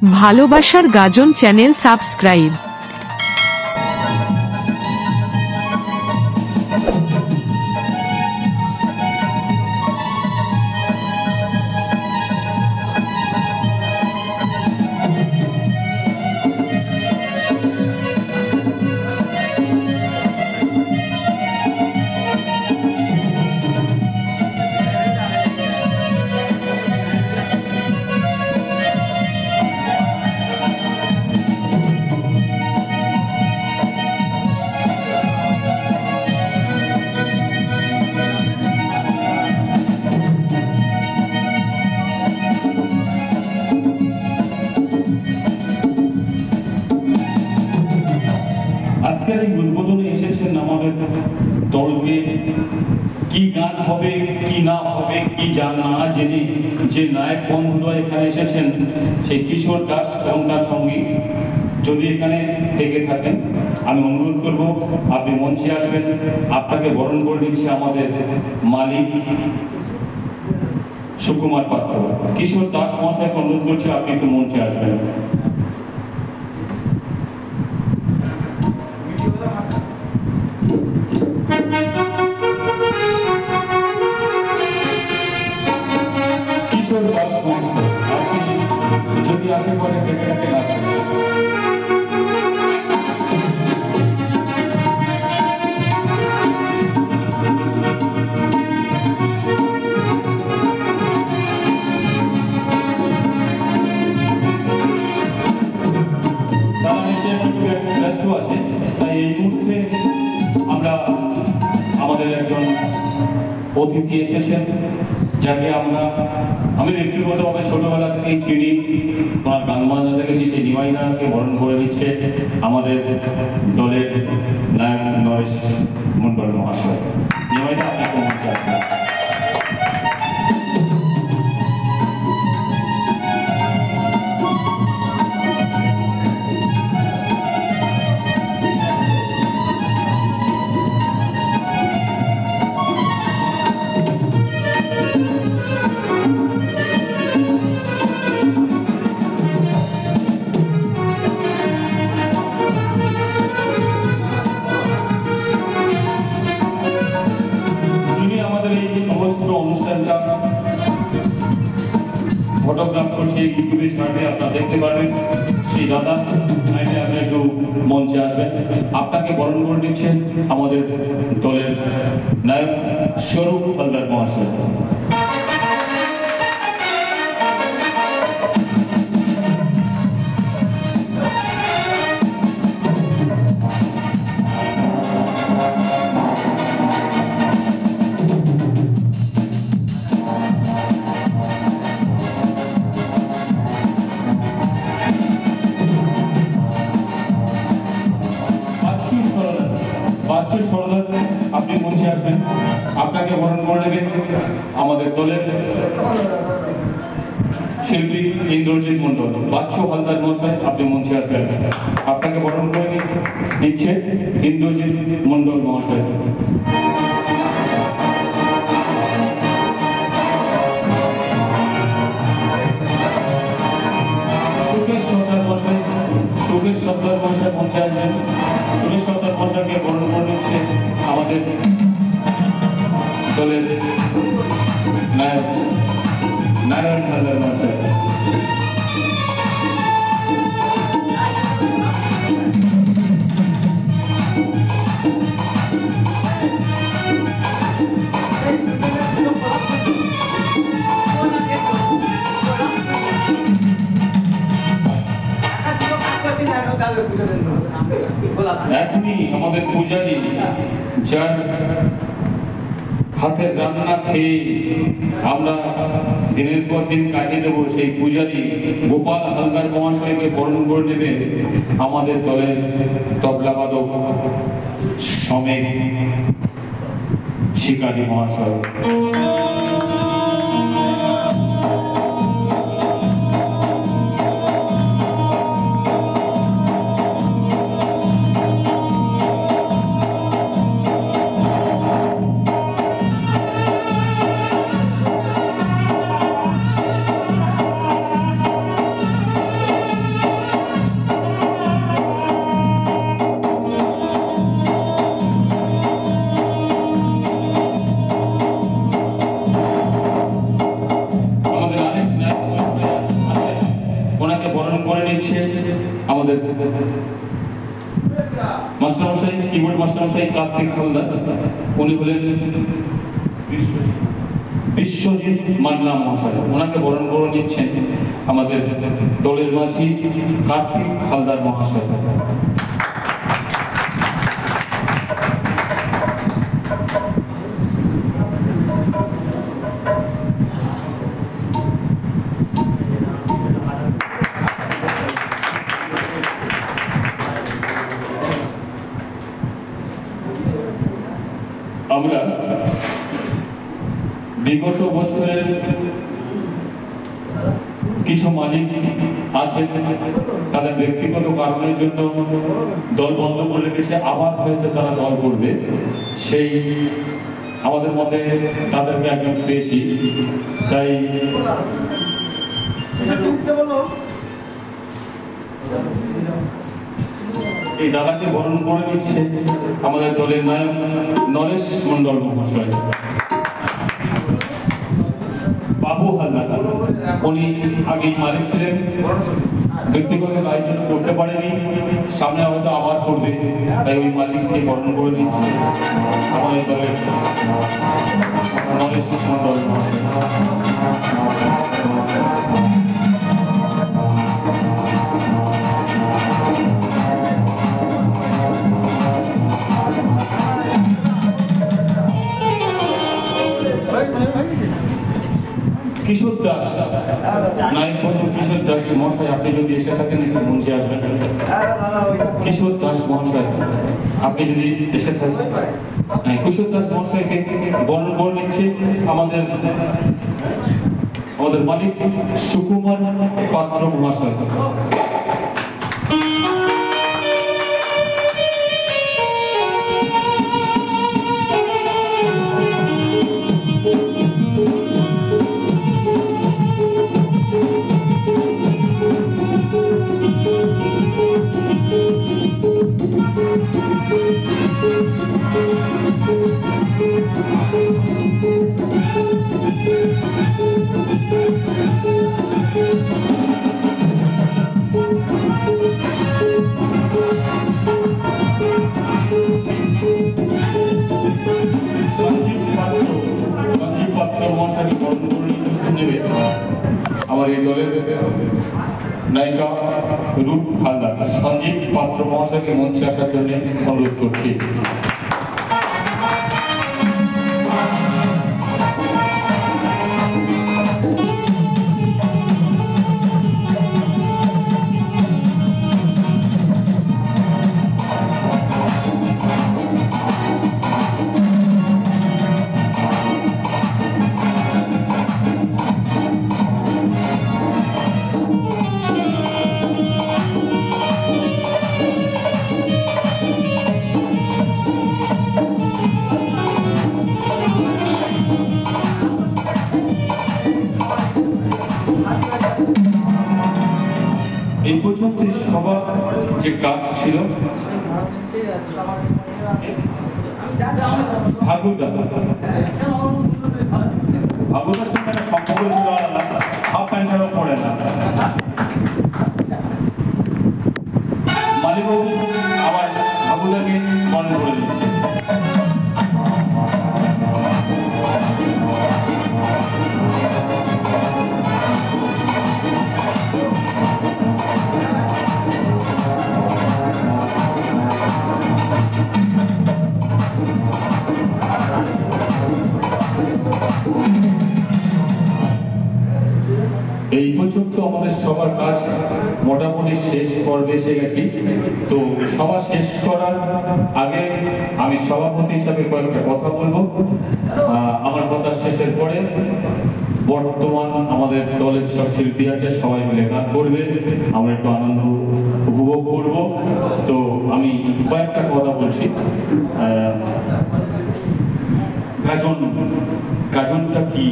ভালোবাসার Gajan channel subscribe. আজকের এই উদ্বোধনে এসেছেন আমাদের দলকে কি গান হবে কি না হবে কি না জেনে যে নায়ক বন্ধুরা এখানে এসেছেন সেই কিশোর দাস এবং তার সঙ্গী যদি এখানে থেকে থাকেন আমি অনুরোধ করব আপনি মঞ্চে আসবেন। আপনাকে বরণ করে নিচ্ছে আমাদের মালিক সুকুমার পাত্র। কিশোর দাস মহাশয়কে অনুরোধ করছি আপনি একটু মঞ্চে আসবেন। কিশোর দাস মহাশয় আপনি যদি আসে পরে দেখে থাকেন আসবেন। এই মুহূর্তে আমরা আমাদের একজন অতিথি এসেছেন যাকে আমি ব্যক্তিগতভাবে ছোটবেলা থেকেই চিনি, ওনার গান বাজনা দেখেছি। সেই নিমাইদাকে বরণ করে নিচ্ছে আমাদের দলের নায়ক নরেশ মন্ডল মহাশয়। নিমাইদা আপনাকে মঞ্চে আসবেন। অনুষ্ঠানটা ফটোগ্রাফ করছে, ইউটিউবে ছাড়বে, আপনারা দেখতে পারবেন। সেই দাদা আপনি একটু মঞ্চে আসবেন। আপনাকে বরণ করে নিচ্ছেন আমাদের দলের নায়ক স্বরূপ হালদার মহাশয়। আপনি মঞ্চে আসবেন। আপনাকে বরণ করে নেবেন আমাদের দলের শিল্পী ইন্দ্রজিৎ মন্ডল। বাচ্চু হালদার মহাশয় আপনি মঞ্চে আসবেন। আপনাকে বরণ করে নিচ্ছে ইন্দ্রজিৎ মন্ডল মহাশয়। সুকেশ সর্দার মহাশয় মঞ্চে আসবেন। সুকেশ সর্দার মহাশয়কে বরণ করে নিচ্ছে আমাদের দলের নায়ক নারায়ণ হালদার মহাশয়। এখনই আমাদের পূজারী যার হাতের রান্না খেয়ে আমরা দিনের পর দিন কাটিয়ে দেবো, সেই পূজারী গোপাল হালদার মহাশয়কে বরণ করে নেবে আমাদের দলের তবলাবাদক সমেত শিকারী মহাশয়। সেই কার্তিক হালদার, উনি হলেন বিশ্বজিৎ মান্না মহাশয়, ওনাকে বরণ করে নিচ্ছেন আমাদের দলের মাঝি কার্তিক হালদার মহাশয়। আমরা বিগত বছরের কিছু মালিক আছে, তাদের ব্যক্তিগত কারণের জন্য দল বন্ধ করে রেখেছে, আবার হয়তো তারা দল করবে। সেই আমাদের মধ্যে তাদেরকে একজন পেয়েছি, তাই এই দাদাকে বরণ করে নিচ্ছে আমাদের দলের নায়ক নরেশ মন্ডল মহাশয়। বাবু হালদার, উনি আগেই মালিক ছিলেন, ব্যক্তিগত আয়োজন করতে পারেনি, সামনে হয়তো আবার করবে, তাই ওই মালিককে বরণ করে নিচ্ছে আমাদের দলের নরেশ মন্ডল মহাশয়। কিশোর দাস, নায়ক বন্ধু কিশোর দাস মহাশয়, আপনি যদি এসে থাকেন একটু মঞ্চে আসবেন। কিশোর দাস মহাশয়, আপনি যদি এসে থাকেন, কিশোর দাস মহাশয়কে বরণ করে নিচ্ছে আমাদের মালিক সুকুমার পাত্র মহাশয়। আমার এই দলের নায়িকা রূপ হালদার, সঞ্জীব পাত্র মহাশয়কে মঞ্চে আসার জন্য অনুরোধ করছি। এই পর্যন্ত সবার যে কাজ ছিল, ভাগুদার সঙ্গে সম্পর্ক ছিল আলাদা, হাফ প্যান্ট ছাড়াও পড়ে না। মালিকবাবু আবার ভাগুদাকে বন্ধ করে দিচ্ছে। এই পর্যন্ত আমাদের সবার কাজ মোটামুটি শেষ পর্বে এসে গেছি। তো সভা শেষ করার আগে আমি সভাপতি হিসাবে কয়েকটা কথা বলবো। আমার কথা শেষের পরে বর্তমান আমাদের দলের সব শিল্পী আছে, সবাই মিলে গান করবে, আমরা একটু আনন্দ উপভোগ করব। তো আমি কয়েকটা কথা বলছি। গাজনটা কি,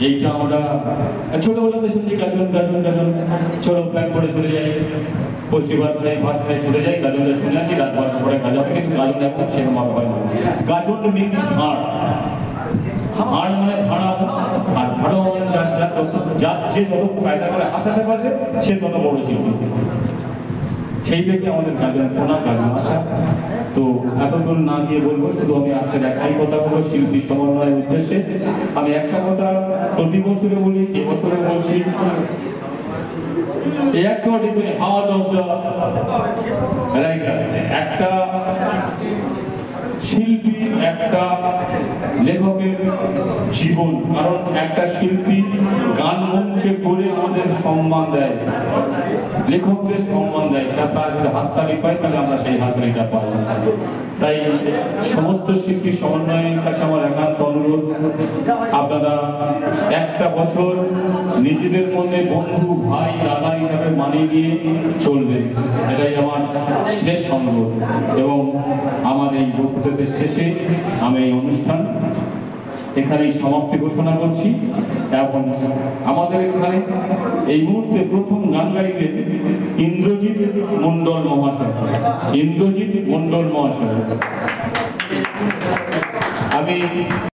এইটা আমরা ছোটবেলাতে শুনছি, গাজন গাজন গাজন, চলো প্যান্ট পরে চলে যাই, পশ্চিম ভাত খাই চলে যাই, গাজনটা শুনে আসি, রাত 12টার পরে গাজাতে। কিন্তু গাজন এখন সেরকম হয় না। গাজন মিন্স হাড়, হাড় মানে ভাড়া, আর ভাড়া মানে যে যত কায়দা করে হাসাতে পারবে সে তত বড় শিল্পী। সেই থেকে আমাদের গাজন শোনা, গাজন আসা, তো এতদূর না গিয়ে বলবো, শুধু আমি আজকের একটাই কথা বলবো শিল্পী সমন্বয়ের উদ্দেশ্যে। আমি একটা কথা প্রতি বছরে বলি, এবছরে বলছি, accord is the heart of the writer. একটা শিল্পী, একটা লেখকের জীবন। কারণ একটা শিল্পী গান মঞ্চে করে আমাদের সম্মান দেয়, লেখকদের সম্মান দেয়। তার যদি হাততালি পাই তাহলে আমরা সেই হাততালিটা পাই। তাই সমস্ত শিল্পী সমন্বয়ের কাছে আমার একান্ত অনুরোধ, আপনারা একটা বছর নিজেদের মধ্যে বন্ধু, ভাই, দাদা হিসাবে মানিয়ে নিয়ে চলবেন, এটাই আমার শেষ অনুরোধ। এবং আমার এই বক্তব্যের শেষে আমি এই অনুষ্ঠান এখানেই সমাপ্তি ঘোষণা করছি। এবং আমাদের এখানে এই মুহূর্তে প্রথম গান গাইবেন ইন্দ্রজিৎ মণ্ডল মহাশয়। ইন্দ্রজিৎ মণ্ডল মহাশয়, আমি